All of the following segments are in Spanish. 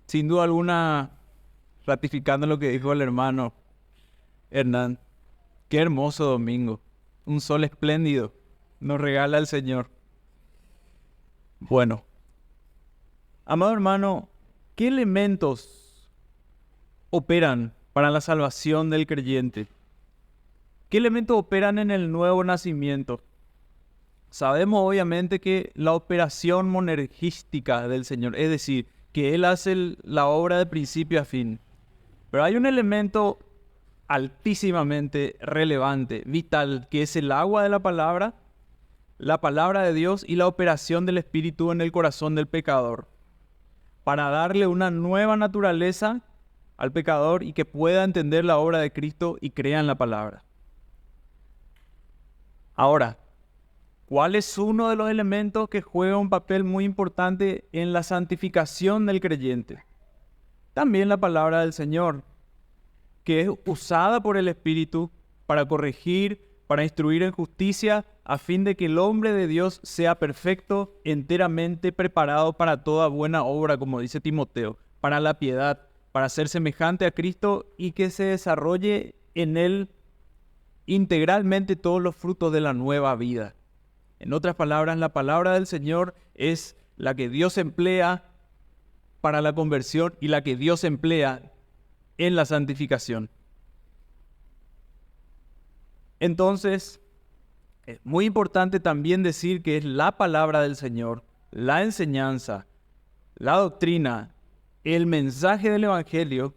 Sin duda alguna, ratificando lo que dijo el hermano Hernán, qué hermoso domingo, un sol espléndido nos regala el Señor. Bueno, amado hermano, ¿qué elementos operan para la salvación del creyente? ¿Qué elementos operan en el nuevo nacimiento? Sabemos obviamente que la operación monergística del Señor, es decir, que Él hace la obra de principio a fin. Pero hay un elemento altísimamente relevante, vital, que es el agua de la palabra de Dios y la operación del Espíritu en el corazón del pecador, para darle una nueva naturaleza al pecador y que pueda entender la obra de Cristo y crea en la palabra. Ahora, ¿cuál es uno de los elementos que juega un papel muy importante en la santificación del creyente? También la palabra del Señor, que es usada por el Espíritu para corregir, para instruir en justicia, a fin de que el hombre de Dios sea perfecto, enteramente preparado para toda buena obra, como dice Timoteo, para la piedad, para ser semejante a Cristo y que se desarrolle en él integralmente todos los frutos de la nueva vida. En otras palabras, la palabra del Señor es la que Dios emplea para la conversión y la que Dios emplea en la santificación. Entonces, es muy importante también decir que es la palabra del Señor, la enseñanza, la doctrina, el mensaje del Evangelio,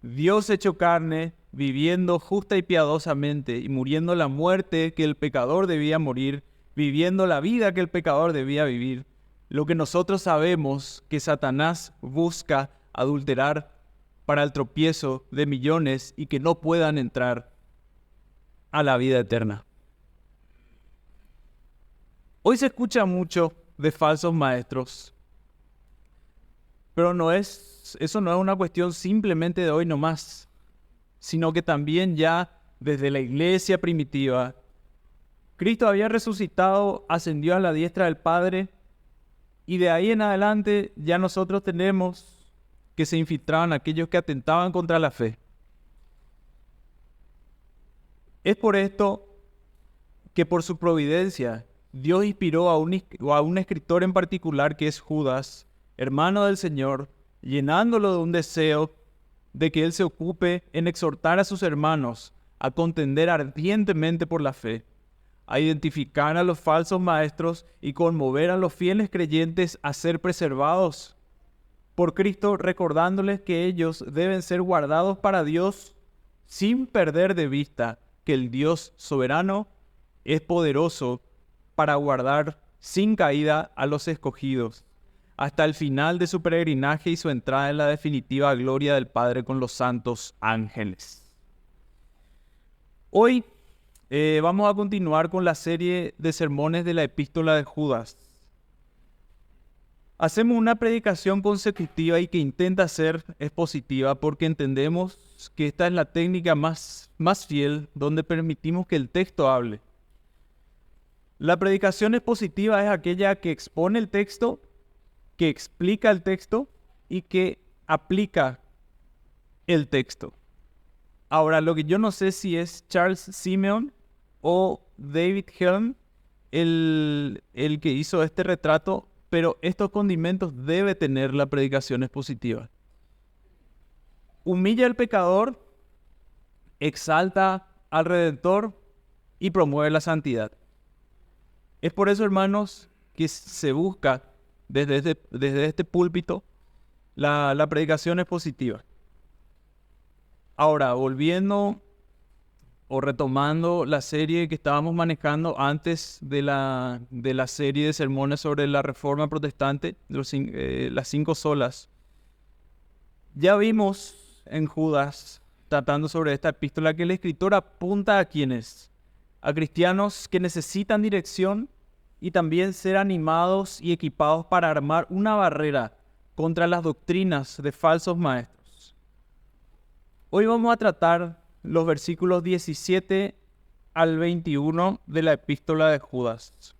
Dios hecho carne, viviendo justa y piadosamente y muriendo la muerte que el pecador debía morir, viviendo la vida que el pecador debía vivir. Lo que nosotros sabemos que Satanás busca adulterar para el tropiezo de millones y que no puedan entrar a la vida eterna. Hoy se escucha mucho de falsos maestros, pero eso no es una cuestión simplemente de hoy nomás, sino que también ya desde la iglesia primitiva, Cristo había resucitado, ascendió a la diestra del Padre, y de ahí en adelante ya nosotros tenemos que se infiltraban aquellos que atentaban contra la fe. Es por esto que por su providencia Dios inspiró a un escritor en particular que es Judas, hermano del Señor, llenándolo de un deseo de que él se ocupe en exhortar a sus hermanos a contender ardientemente por la fe, a identificar a los falsos maestros y conmover a los fieles creyentes a ser preservados por Cristo, recordándoles que ellos deben ser guardados para Dios sin perder de vista que el Dios soberano es poderoso para guardar sin caída a los escogidos hasta el final de su peregrinaje y su entrada en la definitiva gloria del Padre con los santos ángeles. Hoy vamos a continuar con la serie de sermones de la epístola de Judas. Hacemos una predicación consecutiva y que intenta ser expositiva porque entendemos que esta es la técnica más fiel donde permitimos que el texto hable. La predicación expositiva es aquella que expone el texto, que explica el texto y que aplica el texto. Ahora, lo que yo no sé si es Charles Simeon o David Helm el que hizo este retrato, pero estos condimentos debe tener la predicación expositiva. Humilla al pecador, exalta al Redentor y promueve la santidad. Es por eso, hermanos, que se busca desde este púlpito la predicación expositiva. Ahora, volviendo o retomando la serie que estábamos manejando antes de la serie de sermones sobre la Reforma Protestante, las 5 solas, ya vimos en Judas, tratando sobre esta epístola, que el escritor apunta a quienes, a cristianos que necesitan dirección y también ser animados y equipados para armar una barrera contra las doctrinas de falsos maestros. Hoy vamos a tratar los versículos 17 al 21 de la epístola de Judas.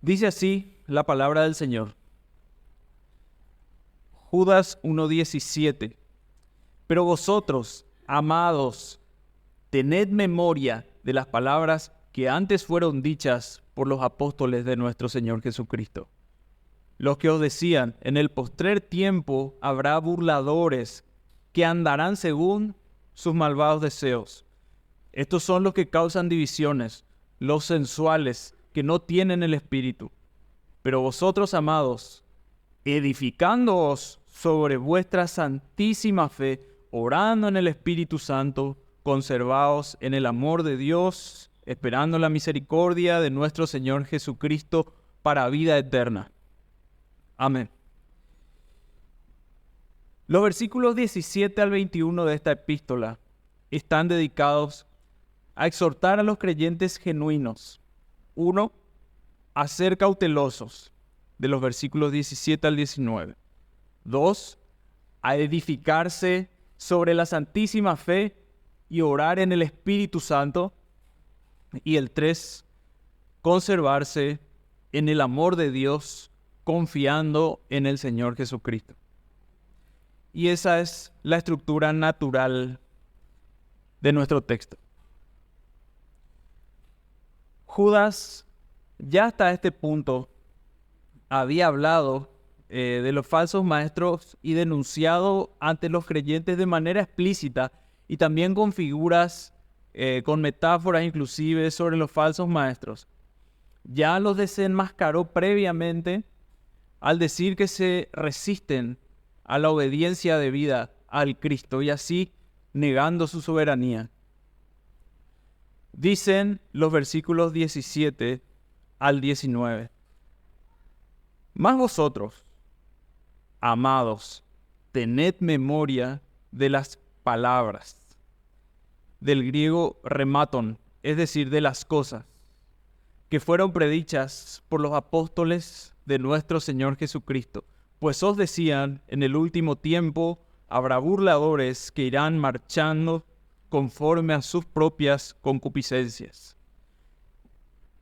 Dice así la palabra del Señor. Judas 1:17. Pero vosotros, amados, tened memoria de las palabras que antes fueron dichas por los apóstoles de nuestro Señor Jesucristo. Los que os decían, en el postrer tiempo habrá burladores que andarán según sus malvados deseos. Estos son los que causan divisiones, los sensuales, que no tienen el Espíritu. Pero vosotros, amados, edificándoos sobre vuestra santísima fe, orando en el Espíritu Santo, conservaos en el amor de Dios, esperando la misericordia de nuestro Señor Jesucristo para vida eterna. Amén. Los versículos 17 al 21 de esta epístola están dedicados a exhortar a los creyentes genuinos. 1. A ser cautelosos, de los versículos 17 al 19. 2. A edificarse sobre la santísima fe y orar en el Espíritu Santo. Y el 3. Conservarse en el amor de Dios, confiando en el Señor Jesucristo. Y esa es la estructura natural de nuestro texto. Judas ya hasta este punto había hablado de los falsos maestros y denunciado ante los creyentes de manera explícita y también con figuras, con metáforas inclusive sobre los falsos maestros. Ya los desenmascaró previamente al decir que se resisten a la obediencia debida al Cristo y así negando su soberanía. Dicen los versículos 17 al 19. Mas vosotros, amados, tened memoria de las palabras, del griego rematon, es decir, de las cosas, que fueron predichas por los apóstoles de nuestro Señor Jesucristo. Pues os decían, en el último tiempo habrá burladores que irán marchando conforme a sus propias concupiscencias.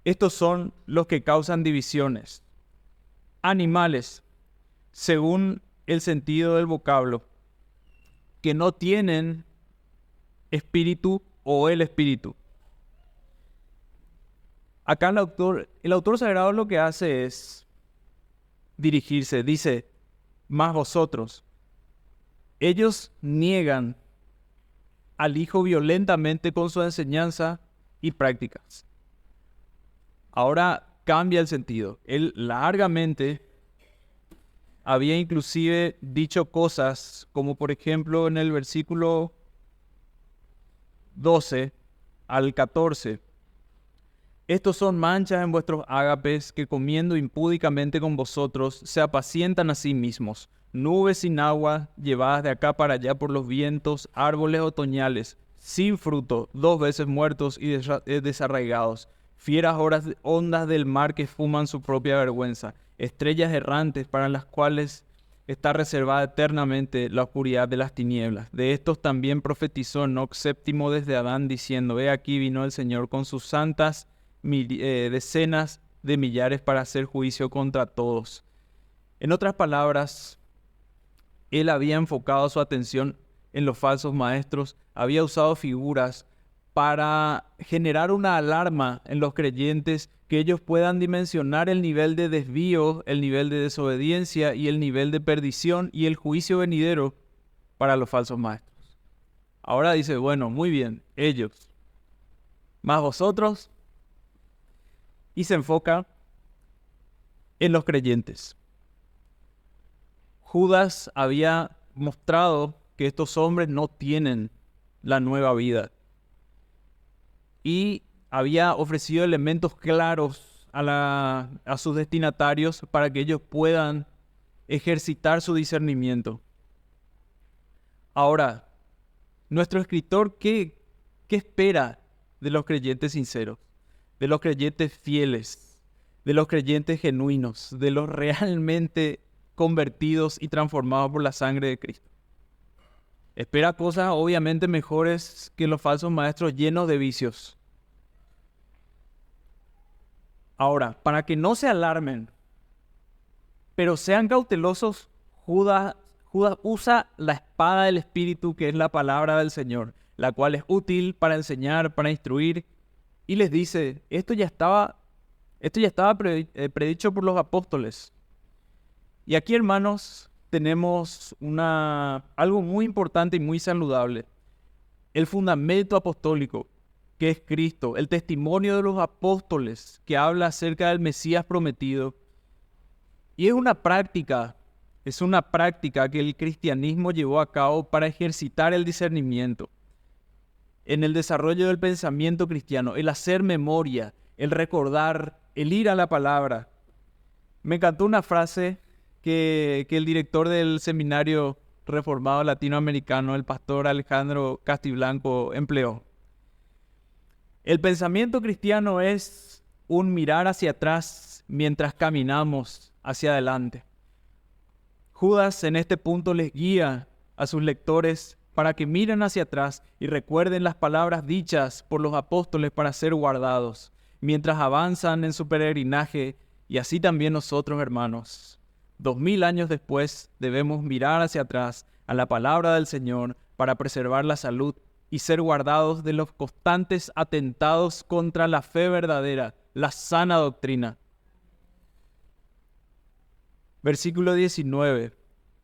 Estos son los que causan divisiones. Animales, según el sentido del vocablo, que no tienen espíritu o el espíritu. Acá el autor sagrado lo que hace es dirigirse, dice, mas vosotros. Ellos niegan al Hijo violentamente con su enseñanza y prácticas. Ahora cambia el sentido. Él largamente había inclusive dicho cosas como por ejemplo en el versículo 12 al 14. Estos son manchas en vuestros ágapes que comiendo impúdicamente con vosotros se apacientan a sí mismos. Nubes sin agua llevadas de acá para allá por los vientos, árboles otoñales, sin fruto, 2 veces muertos y desarraigados. Fieras ondas del mar que fuman su propia vergüenza, estrellas errantes para las cuales está reservada eternamente la oscuridad de las tinieblas. De estos también profetizó Enoc séptimo desde Adán, diciendo, he aquí vino el Señor con sus santas decenas de millares para hacer juicio contra todos. En otras palabras, él había enfocado su atención en los falsos maestros, había usado figuras para generar una alarma en los creyentes, que ellos puedan dimensionar el nivel de desvío, el nivel de desobediencia y el nivel de perdición y el juicio venidero para los falsos maestros. Ahora dice, bueno, muy bien, ellos, más vosotros, y se enfoca en los creyentes. Judas había mostrado que estos hombres no tienen la nueva vida y había ofrecido elementos claros a sus destinatarios para que ellos puedan ejercitar su discernimiento. Ahora, nuestro escritor, ¿qué espera de los creyentes sinceros, de los creyentes fieles, de los creyentes genuinos, de los realmente convertidos y transformados por la sangre de Cristo? Espera cosas obviamente mejores que los falsos maestros llenos de vicios. Ahora, para que no se alarmen, pero sean cautelosos, Judas usa la espada del Espíritu, que es la palabra del Señor, la cual es útil para enseñar, para instruir, y les dice, esto ya estaba predicho por los apóstoles. Y aquí, hermanos, tenemos algo muy importante y muy saludable. El fundamento apostólico, que es Cristo, el testimonio de los apóstoles, que habla acerca del Mesías prometido. Y es una práctica que el cristianismo llevó a cabo para ejercitar el discernimiento en el desarrollo del pensamiento cristiano, el hacer memoria, el recordar, el ir a la palabra. Me encantó una frase que el director del Seminario Reformado Latinoamericano, el pastor Alejandro Castiblanco, empleó. El pensamiento cristiano es un mirar hacia atrás mientras caminamos hacia adelante. Judas en este punto les guía a sus lectores para que miren hacia atrás y recuerden las palabras dichas por los apóstoles para ser guardados, mientras avanzan en su peregrinaje, y así también nosotros, hermanos. 2000 años después debemos mirar hacia atrás a la palabra del Señor para preservar la salud y ser guardados de los constantes atentados contra la fe verdadera, la sana doctrina. Versículo 19.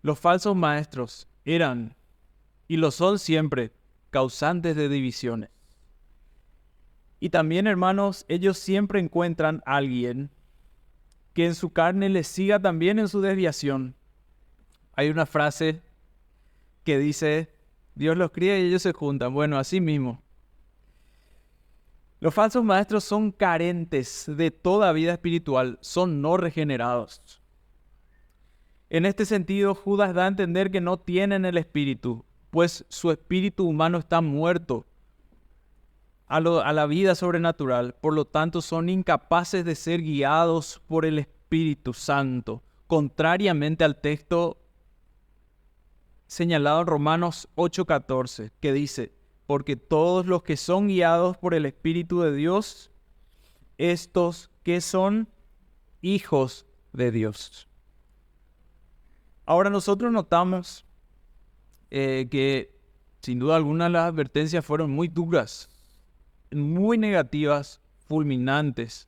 Los falsos maestros eran, y lo son siempre, causantes de divisiones. Y también, hermanos, ellos siempre encuentran a alguien que en su carne les siga también en su desviación. Hay una frase que dice, Dios los cría y ellos se juntan. Bueno, así mismo. Los falsos maestros son carentes de toda vida espiritual, son no regenerados. En este sentido, Judas da a entender que no tienen el espíritu, pues su espíritu humano está muerto a la vida sobrenatural. Por lo tanto, son incapaces de ser guiados por el Espíritu Santo, contrariamente al texto señalado en Romanos 8:14, que dice, porque todos los que son guiados por el Espíritu de Dios, estos que son hijos de Dios. Ahora nosotros notamos que sin duda alguna las advertencias fueron muy duras, muy negativas, fulminantes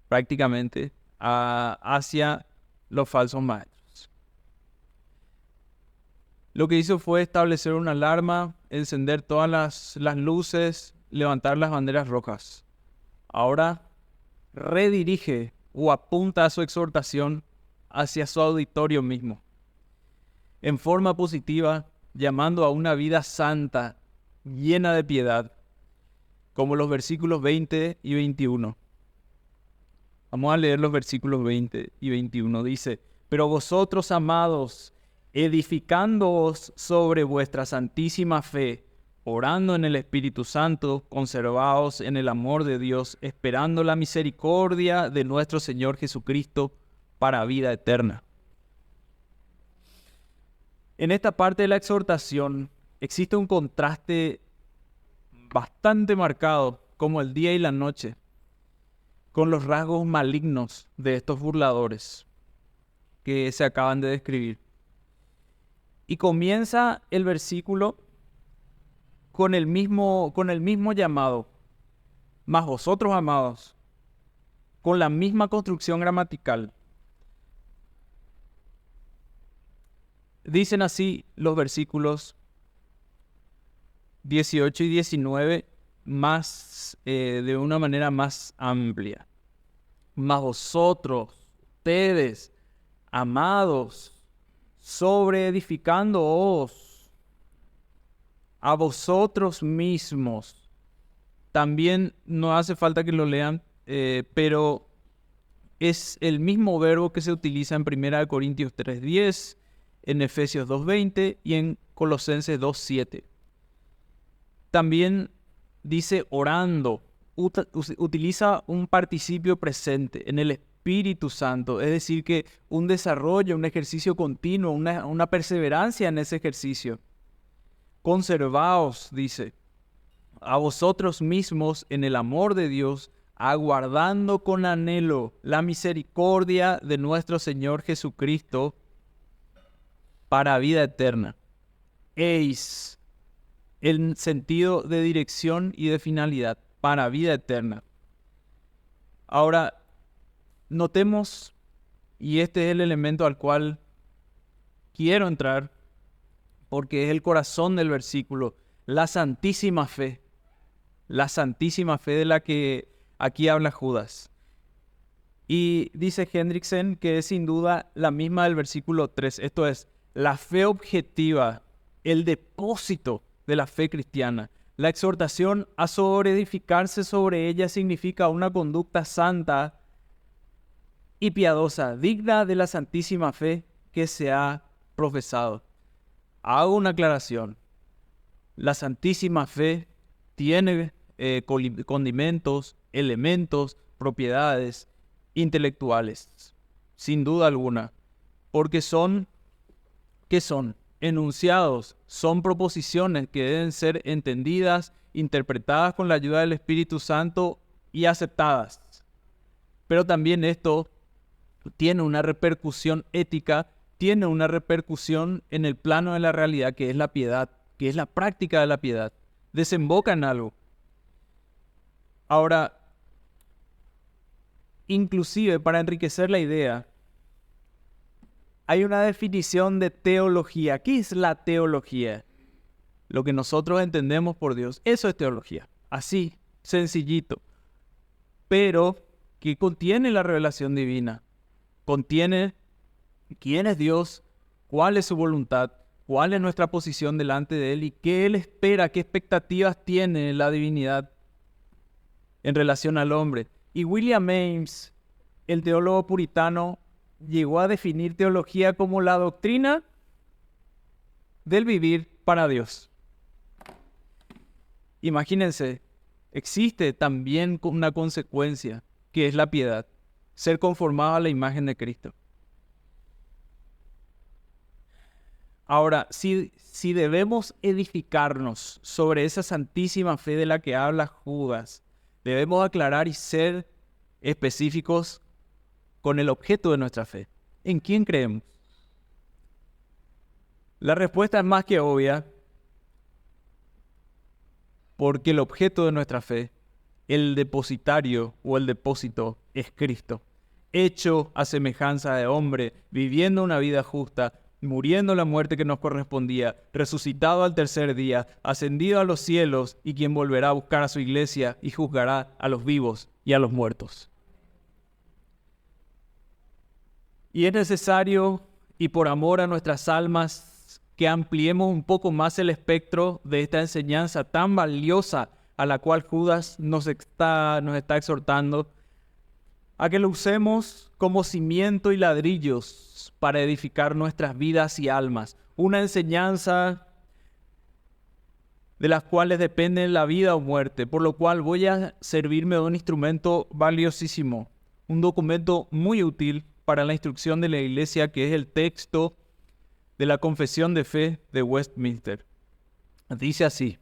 prácticamente hacia los falsos maestros. Lo que hizo fue establecer una alarma, encender todas las luces, levantar las banderas rojas. Ahora redirige o apunta a su exhortación hacia su auditorio mismo, en forma positiva, llamando a una vida santa, llena de piedad, como los versículos 20 y 21. Vamos a leer los versículos 20 y 21. Dice, pero vosotros, amados, edificándoos sobre vuestra santísima fe, orando en el Espíritu Santo, conservaos en el amor de Dios, esperando la misericordia de nuestro Señor Jesucristo para vida eterna. En esta parte de la exhortación existe un contraste bastante marcado, como el día y la noche, con los rasgos malignos de estos burladores que se acaban de describir. Y comienza el versículo con el mismo llamado, mas vosotros, amados, con la misma construcción gramatical. Dicen así los versículos 18 y 19 de una manera más amplia. Mas vosotros, ustedes, amados, sobreedificándoos a vosotros mismos. También no hace falta que lo lean, pero es el mismo verbo que se utiliza en 1 Corintios 3:10, en Efesios 2:20 y en Colosenses 2:7. También dice orando, utiliza un participio presente en el Espíritu Santo, es decir, que un desarrollo, un ejercicio continuo, una perseverancia en ese ejercicio. Conservaos, dice, a vosotros mismos en el amor de Dios, aguardando con anhelo la misericordia de nuestro Señor Jesucristo para vida eterna. Eis, el sentido de dirección y de finalidad, para vida eterna. Ahora, notemos, y este es el elemento al cual quiero entrar, porque es el corazón del versículo, la santísima fe de la que aquí habla Judas. Y dice Hendriksen que es sin duda la misma del versículo 3, esto es, la fe objetiva, el depósito de la fe cristiana. La exhortación a sobreedificarse sobre ella significa una conducta santa y piadosa, digna de la santísima fe que se ha profesado. Hago una aclaración. La santísima fe tiene condimentos, elementos, propiedades intelectuales, sin duda alguna, porque ¿qué son? Enunciados, son proposiciones que deben ser entendidas, interpretadas con la ayuda del Espíritu Santo y aceptadas. Pero también esto tiene una repercusión ética, tiene una repercusión en el plano de la realidad, que es la piedad, que es la práctica de la piedad. Desemboca en algo. Ahora, inclusive para enriquecer la idea, hay una definición de teología. ¿Qué es la teología? Lo que nosotros entendemos por Dios. Eso es teología. Así, sencillito. Pero que contiene la revelación divina. Contiene quién es Dios, cuál es su voluntad, cuál es nuestra posición delante de Él y qué Él espera, qué expectativas tiene la divinidad en relación al hombre. Y William Ames, el teólogo puritano, llegó a definir teología como la doctrina del vivir para Dios. Imagínense, existe también una consecuencia que es la piedad, ser conformado a la imagen de Cristo. Ahora, si debemos edificarnos sobre esa santísima fe de la que habla Judas, debemos aclarar y ser específicos con el objeto de nuestra fe. ¿En quién creemos? La respuesta es más que obvia, porque el objeto de nuestra fe, el depositario o el depósito, es Cristo, hecho a semejanza de hombre, viviendo una vida justa, muriendo la muerte que nos correspondía, resucitado al tercer día, ascendido a los cielos y quien volverá a buscar a su iglesia y juzgará a los vivos y a los muertos. Y es necesario, y por amor a nuestras almas, que ampliemos un poco más el espectro de esta enseñanza tan valiosa a la cual Judas nos está exhortando, a que lo usemos como cimiento y ladrillos para edificar nuestras vidas y almas. Una enseñanza de las cuales depende la vida o muerte, por lo cual voy a servirme de un instrumento valiosísimo, un documento muy útil para la instrucción de la Iglesia, que es el texto de la Confesión de Fe de Westminster. Dice así: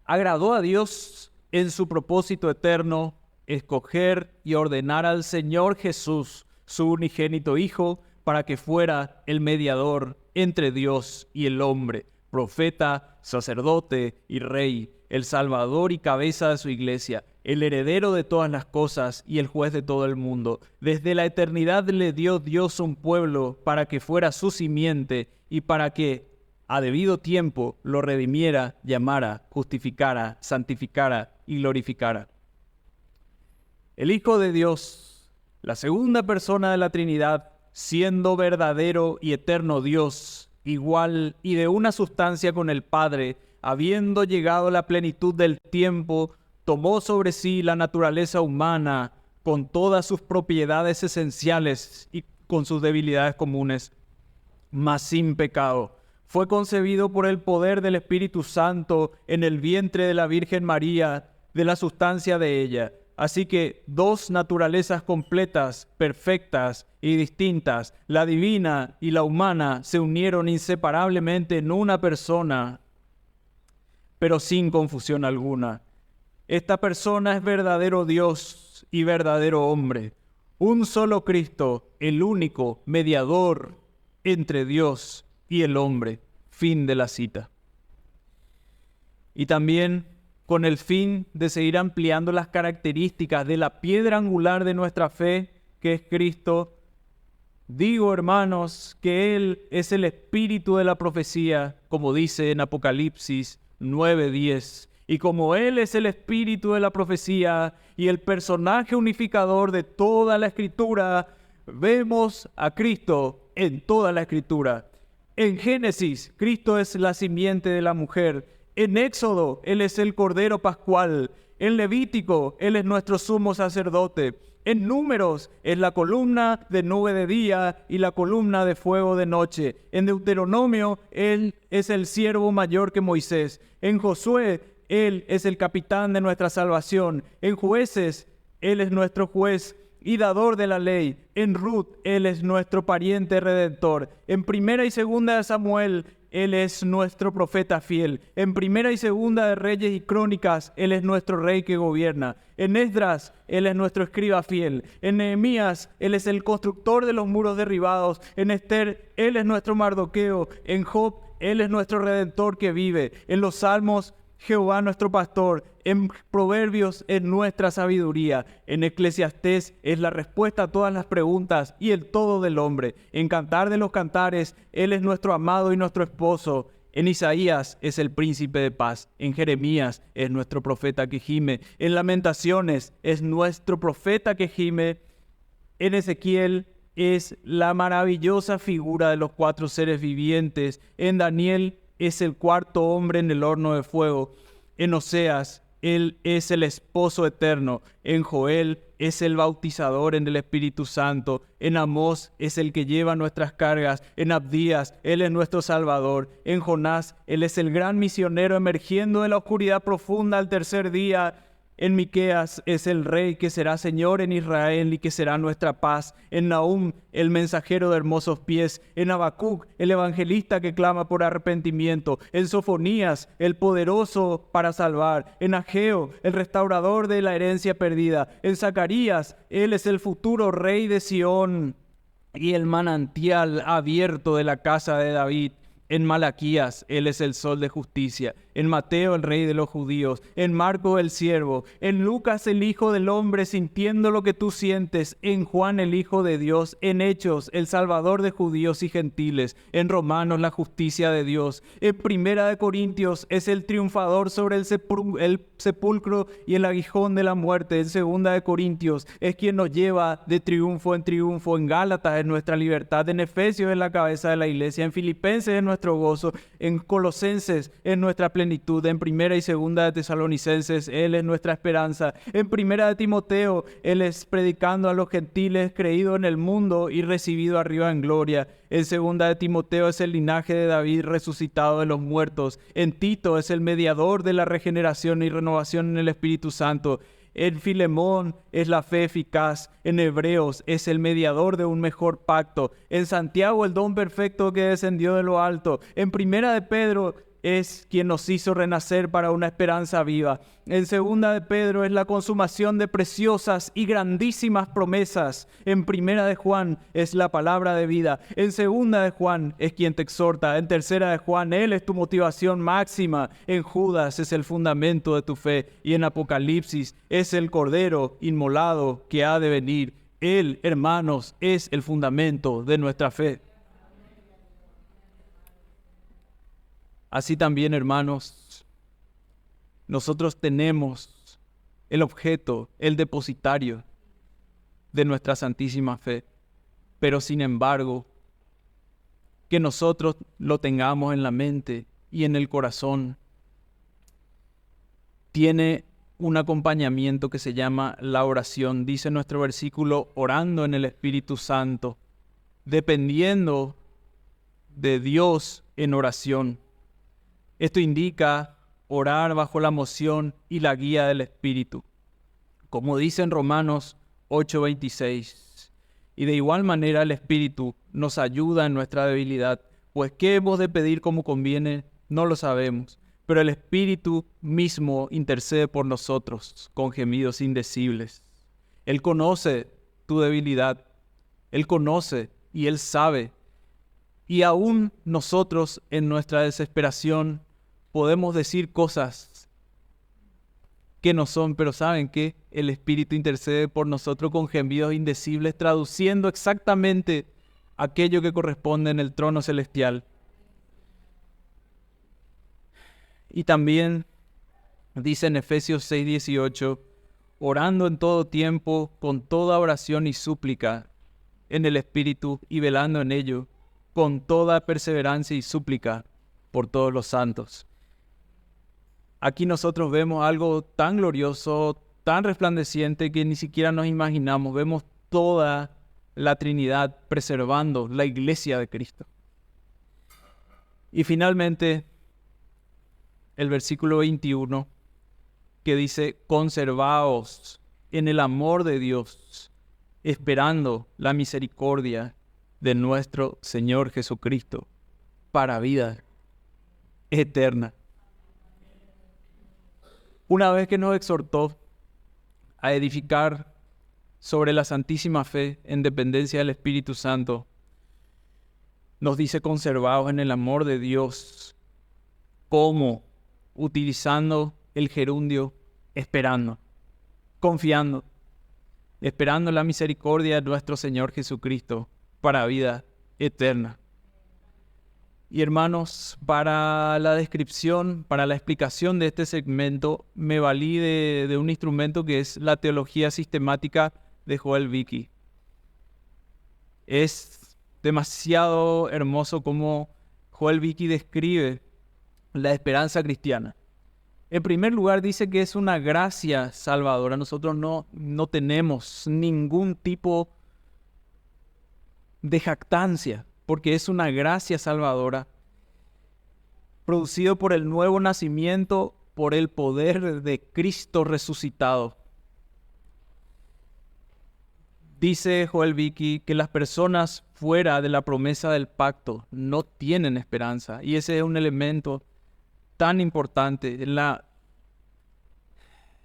agradó a Dios en su propósito eterno escoger y ordenar al Señor Jesús, su unigénito Hijo, para que fuera el mediador entre Dios y el hombre, profeta, sacerdote y rey, el salvador y cabeza de su iglesia, el heredero de todas las cosas y el juez de todo el mundo. Desde la eternidad le dio Dios un pueblo para que fuera su simiente y para que a debido tiempo lo redimiera, llamara, justificara, santificara y glorificara. El Hijo de Dios, la segunda persona de la Trinidad, siendo verdadero y eterno Dios, igual y de una sustancia con el Padre, habiendo llegado a la plenitud del tiempo, tomó sobre sí la naturaleza humana con todas sus propiedades esenciales y con sus debilidades comunes, mas sin pecado. Fue concebido por el poder del Espíritu Santo en el vientre de la Virgen María, de la sustancia de ella. Así que dos naturalezas completas, perfectas y distintas, la divina y la humana, se unieron inseparablemente en una persona, pero sin confusión alguna. Esta persona es verdadero Dios y verdadero hombre. Un solo Cristo, el único mediador entre Dios y el hombre. Fin de la cita. Y también con el fin de seguir ampliando las características de la piedra angular de nuestra fe, que es Cristo, digo, hermanos, que Él es el espíritu de la profecía, como dice en Apocalipsis 9:10. Y como Él es el espíritu de la profecía y el personaje unificador de toda la Escritura, vemos a Cristo en toda la Escritura. En Génesis, Cristo es la simiente de la mujer. En Éxodo, Él es el Cordero Pascual. En Levítico, Él es nuestro sumo sacerdote. En Números, es la columna de nube de día y la columna de fuego de noche. En Deuteronomio, Él es el siervo mayor que Moisés. En Josué, Él es el capitán de nuestra salvación. En Jueces, Él es nuestro juez y dador de la ley. En Ruth, Él es nuestro pariente redentor. En Primera y Segunda de Samuel, Él es nuestro profeta fiel. En Primera y Segunda de Reyes y Crónicas, Él es nuestro rey que gobierna. En Esdras, Él es nuestro escriba fiel. En Nehemías, Él es el constructor de los muros derribados. En Esther, Él es nuestro Mardoqueo. En Job, Él es nuestro redentor que vive. En los Salmos, Jehová nuestro pastor. En Proverbios es nuestra sabiduría. En Eclesiastés es la respuesta a todas las preguntas y el todo del hombre. En Cantar de los Cantares, Él es nuestro amado y nuestro esposo. En Isaías es el príncipe de paz. En Jeremías es nuestro profeta que gime. En Lamentaciones es nuestro profeta que gime. En Ezequiel es la maravillosa figura de los 4 seres vivientes. En Daniel es el cuarto hombre en el horno de fuego. En Oseas, Él es el esposo eterno. En Joel, es el bautizador en el Espíritu Santo. En Amós, es el que lleva nuestras cargas. En Abdías, Él es nuestro Salvador. En Jonás, Él es el gran misionero emergiendo de la oscuridad profunda al tercer día. En Miqueas es el rey que será Señor en Israel y que será nuestra paz. En Nahum, el mensajero de hermosos pies. En Habacuc, el evangelista que clama por arrepentimiento. En Sofonías, el poderoso para salvar. En Ageo, el restaurador de la herencia perdida. En Zacarías, Él es el futuro rey de Sión y el manantial abierto de la casa de David. En Malaquías, Él es el sol de justicia. En Mateo, el rey de los judíos. En Marcos, el siervo. En Lucas, el hijo del hombre, sintiendo lo que tú sientes. En Juan, el hijo de Dios. En Hechos, el salvador de judíos y gentiles. En Romanos, la justicia de Dios. En Primera de Corintios, es el triunfador sobre el sepulcro y el aguijón de la muerte. En Segunda de Corintios, es quien nos lleva de triunfo en triunfo. En Gálatas, es nuestra libertad. En Efesios, es la cabeza de la iglesia. En Filipenses, es nuestro gozo. En Colosenses, es nuestra plenitud. En Primera y Segunda de Tesalonicenses, Él es nuestra esperanza. En Primera de Timoteo, Él es predicando a los gentiles, creído en el mundo y recibido arriba en gloria. En Segunda de Timoteo es el linaje de David resucitado de los muertos. En Tito es el mediador de la regeneración y renovación en el Espíritu Santo. En Filemón es la fe eficaz. En Hebreos es el mediador de un mejor pacto. En Santiago, el don perfecto que descendió de lo alto. En Primera de Pedro es quien nos hizo renacer para una esperanza viva. En Segunda de Pedro es la consumación de preciosas y grandísimas promesas. En Primera de Juan es la palabra de vida. En Segunda de Juan es quien te exhorta. En Tercera de Juan, Él es tu motivación máxima. En Judas es el fundamento de tu fe. Y en Apocalipsis es el Cordero inmolado que ha de venir. Él, hermanos, es el fundamento de nuestra fe. Así también, hermanos, nosotros tenemos el objeto, el depositario de nuestra santísima fe. Pero sin embargo, que nosotros lo tengamos en la mente y en el corazón, tiene un acompañamiento que se llama la oración. Dice nuestro versículo, orando en el Espíritu Santo, dependiendo de Dios en oración. Esto indica orar bajo la moción y la guía del Espíritu. Como dice en Romanos 8:26, y de igual manera el Espíritu nos ayuda en nuestra debilidad, pues qué hemos de pedir como conviene, no lo sabemos, pero el Espíritu mismo intercede por nosotros con gemidos indecibles. Él conoce tu debilidad, Él conoce y Él sabe. Y aún nosotros en nuestra desesperación podemos decir cosas que no son, pero ¿saben qué? El Espíritu intercede por nosotros con gemidos indecibles, traduciendo exactamente aquello que corresponde en el trono celestial. Y también dice en Efesios 6:18, orando en todo tiempo, con toda oración y súplica en el Espíritu y velando en ello, con toda perseverancia y súplica por todos los santos. Aquí nosotros vemos algo tan glorioso, tan resplandeciente que ni siquiera nos imaginamos. Vemos toda la Trinidad preservando la iglesia de Cristo. Y finalmente, el versículo 21, que dice, conservaos en el amor de Dios, esperando la misericordia de nuestro Señor Jesucristo para vida eterna. Una vez que nos exhortó a edificar sobre la santísima fe en dependencia del Espíritu Santo, nos dice conservaos en el amor de Dios. ¿Cómo? Utilizando el gerundio esperando, confiando, esperando la misericordia de nuestro Señor Jesucristo para vida eterna. Y hermanos, para la descripción, para la explicación de este segmento, me valí de un instrumento que es la teología sistemática de Joel Vicky. Es demasiado hermoso cómo Joel Vicky describe la esperanza cristiana. En primer lugar, dice que es una gracia salvadora. Nosotros no tenemos ningún tipo de jactancia, porque es una gracia salvadora, producido por el nuevo nacimiento, por el poder de Cristo resucitado. Dice Joel Vicky que las personas fuera de la promesa del pacto no tienen esperanza, y ese es un elemento tan importante. En la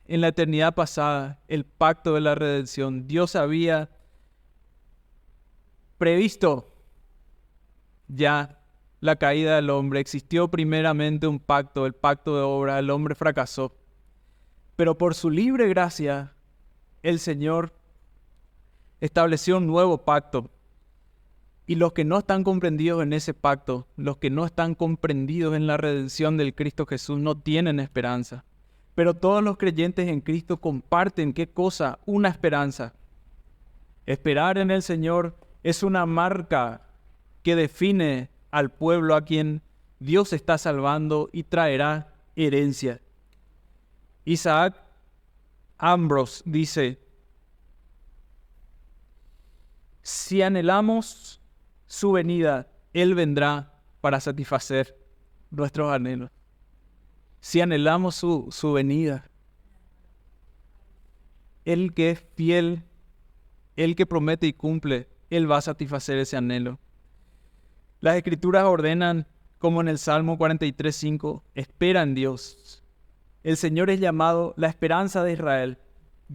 eternidad pasada, el pacto de la redención, Dios había previsto ya la caída del hombre. Existió primeramente un pacto, el pacto de obra, el hombre fracasó. Pero por su libre gracia, el Señor estableció un nuevo pacto. Y los que no están comprendidos en ese pacto, los que no están comprendidos en la redención del Cristo Jesús, no tienen esperanza. Pero todos los creyentes en Cristo comparten, ¿qué cosa? Una esperanza. Esperar en el Señor es una marca que define al pueblo a quien Dios está salvando y traerá herencia. Isaac Ambrose dice, si anhelamos su venida, Él vendrá para satisfacer nuestros anhelos. Si anhelamos su venida, Él que es fiel, Él que promete y cumple, Él va a satisfacer ese anhelo. Las Escrituras ordenan, como en el Salmo 43:5, espera en Dios. El Señor es llamado la esperanza de Israel.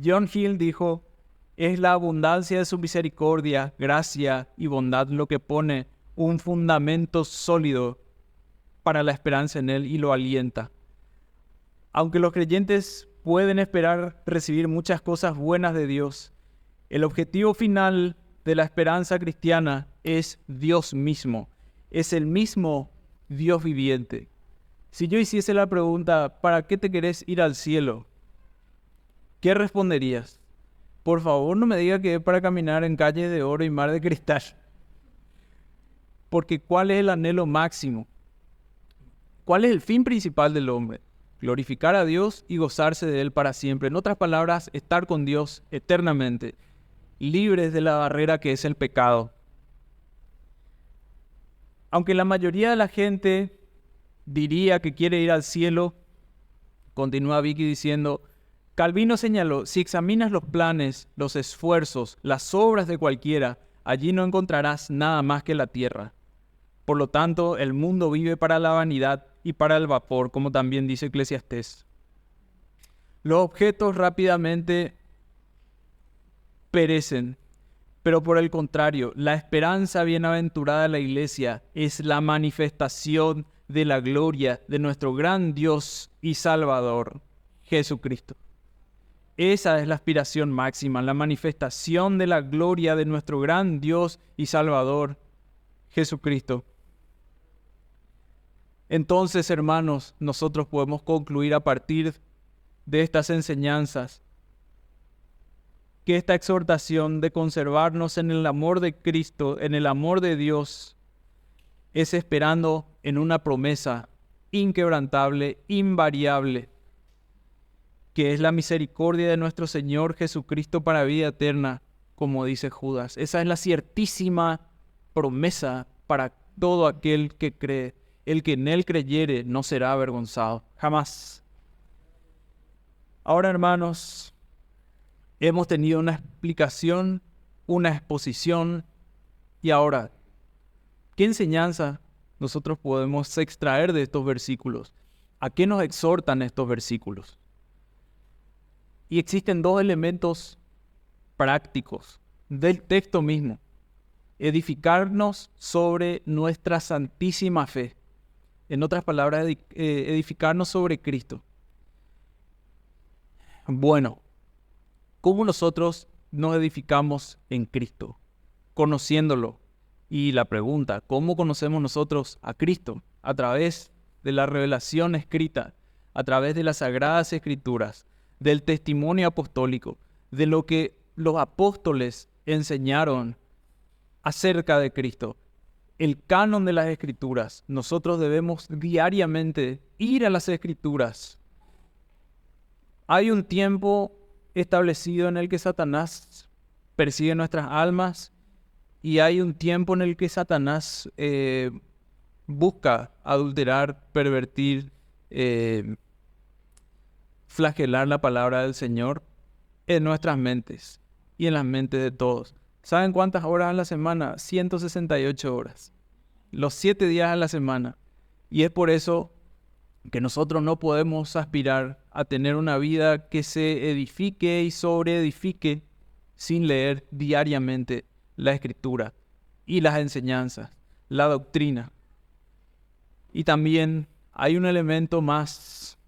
John Hill dijo, es la abundancia de su misericordia, gracia y bondad lo que pone un fundamento sólido para la esperanza en Él y lo alienta. Aunque los creyentes pueden esperar recibir muchas cosas buenas de Dios, el objetivo final de la esperanza cristiana es Dios mismo. Es el mismo Dios viviente. Si yo hiciese la pregunta, ¿para qué te querés ir al cielo? ¿Qué responderías? Por favor, no me diga que es para caminar en calles de oro y mar de cristal. Porque ¿cuál es el anhelo máximo? ¿Cuál es el fin principal del hombre? Glorificar a Dios y gozarse de Él para siempre. En otras palabras, estar con Dios eternamente, libres de la barrera que es el pecado. Aunque la mayoría de la gente diría que quiere ir al cielo, continúa Vicky diciendo, Calvino señaló, si examinas los planes, los esfuerzos, las obras de cualquiera, allí no encontrarás nada más que la tierra. Por lo tanto, el mundo vive para la vanidad y para el vapor, como también dice Eclesiastés. Los objetos rápidamente perecen, pero por el contrario, la esperanza bienaventurada de la iglesia es la manifestación de la gloria de nuestro gran Dios y Salvador, Jesucristo. Esa es la aspiración máxima, la manifestación de la gloria de nuestro gran Dios y Salvador, Jesucristo. Entonces, hermanos, nosotros podemos concluir a partir de estas enseñanzas que esta exhortación de conservarnos en el amor de Cristo, en el amor de Dios, es esperando en una promesa inquebrantable, invariable, que es la misericordia de nuestro Señor Jesucristo para vida eterna, como dice Judas. Esa es la ciertísima promesa para todo aquel que cree. El que en Él creyere no será avergonzado, jamás. Ahora, hermanos, hemos tenido una explicación, una exposición, y ahora, ¿qué enseñanza nosotros podemos extraer de estos versículos? ¿A qué nos exhortan estos versículos? Y existen dos elementos prácticos del texto mismo. Edificarnos sobre nuestra santísima fe. En otras palabras, edificarnos sobre Cristo. Bueno, ¿cómo nosotros nos edificamos en Cristo? Conociéndolo. Y la pregunta, ¿cómo conocemos nosotros a Cristo? A través de la revelación escrita, a través de las Sagradas Escrituras, del testimonio apostólico, de lo que los apóstoles enseñaron acerca de Cristo. El canon de las Escrituras. Nosotros debemos diariamente ir a las Escrituras. Hay un tiempo establecido en el que Satanás persigue nuestras almas y hay un tiempo en el que Satanás busca adulterar, pervertir, flagelar la palabra del Señor en nuestras mentes y en las mentes de todos. ¿Saben cuántas horas a la semana? 168 horas. Los 7 días a la semana. Y es por eso que nosotros no podemos aspirar a tener una vida que se edifique y sobreedifique sin leer diariamente la Escritura y las enseñanzas, la doctrina. Y también hay un elemento más.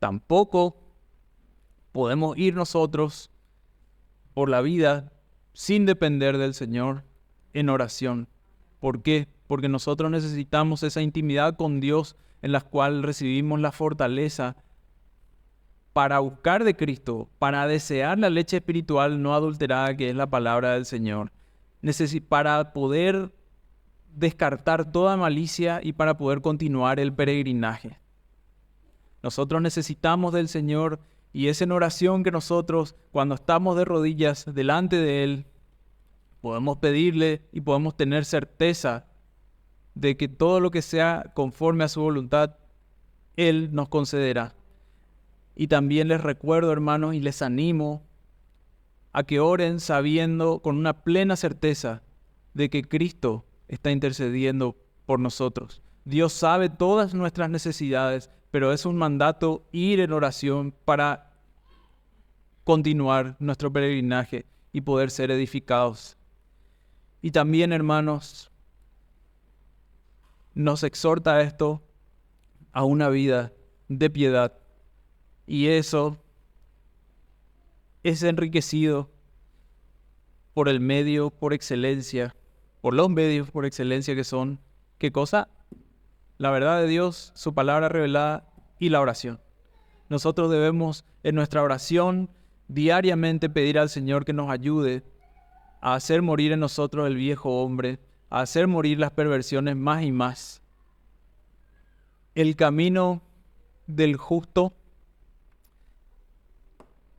Tampoco podemos ir nosotros por la vida sin depender del Señor en oración. ¿Por qué? Porque nosotros necesitamos esa intimidad con Dios en la cual recibimos la fortaleza para buscar de Cristo, para desear la leche espiritual no adulterada que es la palabra del Señor, para poder descartar toda malicia y para poder continuar el peregrinaje. Nosotros necesitamos del Señor y es en oración que nosotros, cuando estamos de rodillas delante de Él, podemos pedirle y podemos tener certeza de que todo lo que sea conforme a su voluntad, Él nos concederá. Y también les recuerdo, hermanos, y les animo a que oren sabiendo con una plena certeza de que Cristo está intercediendo por nosotros. Dios sabe todas nuestras necesidades, pero es un mandato ir en oración para continuar nuestro peregrinaje y poder ser edificados. Y también, hermanos, nos exhorta esto a una vida de piedad. Y eso es enriquecido por el medio por excelencia, por los medios por excelencia que son, ¿qué cosa? La verdad de Dios, su palabra revelada y la oración. Nosotros debemos en nuestra oración diariamente pedir al Señor que nos ayude a hacer morir en nosotros el viejo hombre, a hacer morir las perversiones más y más. El camino del justo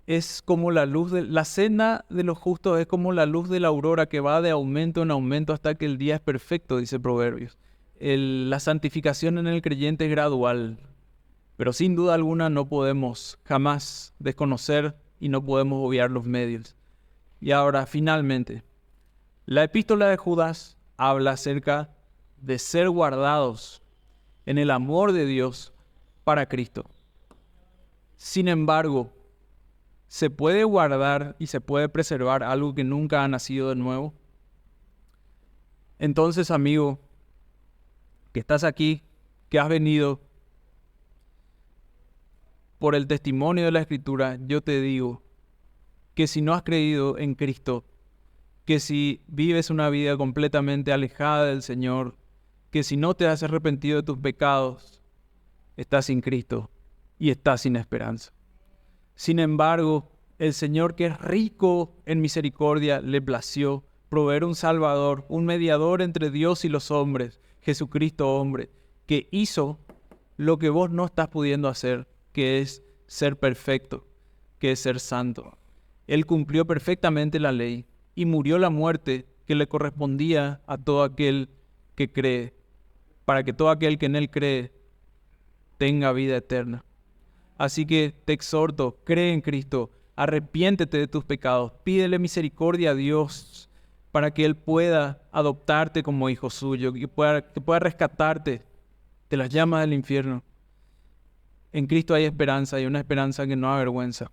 es como la luz la senda de los justos es como la luz de la aurora que va de aumento en aumento hasta que el día es perfecto, dice Proverbios. La santificación en el creyente es gradual, pero sin duda alguna no podemos jamás desconocer y no podemos obviar los medios. Y ahora, finalmente, la epístola de Judas habla acerca de ser guardados en el amor de Dios para Cristo. Sin embargo, ¿se puede guardar y se puede preservar algo que nunca ha nacido de nuevo? Entonces, amigo, que estás aquí, que has venido por el testimonio de la Escritura, yo te digo que si no has creído en Cristo, que si vives una vida completamente alejada del Señor, que si no te has arrepentido de tus pecados, estás sin Cristo y estás sin esperanza. Sin embargo, el Señor, que es rico en misericordia, le plació proveer un Salvador, un mediador entre Dios y los hombres, Jesucristo hombre, que hizo lo que vos no estás pudiendo hacer, que es ser perfecto, que es ser santo. Él cumplió perfectamente la ley y murió la muerte que le correspondía a todo aquel que cree, para que todo aquel que en Él cree tenga vida eterna. Así que te exhorto, cree en Cristo, arrepiéntete de tus pecados, pídele misericordia a Dios para que Él pueda adoptarte como hijo suyo, que pueda rescatarte de las llamas del infierno. En Cristo hay esperanza y una esperanza que no avergüenza.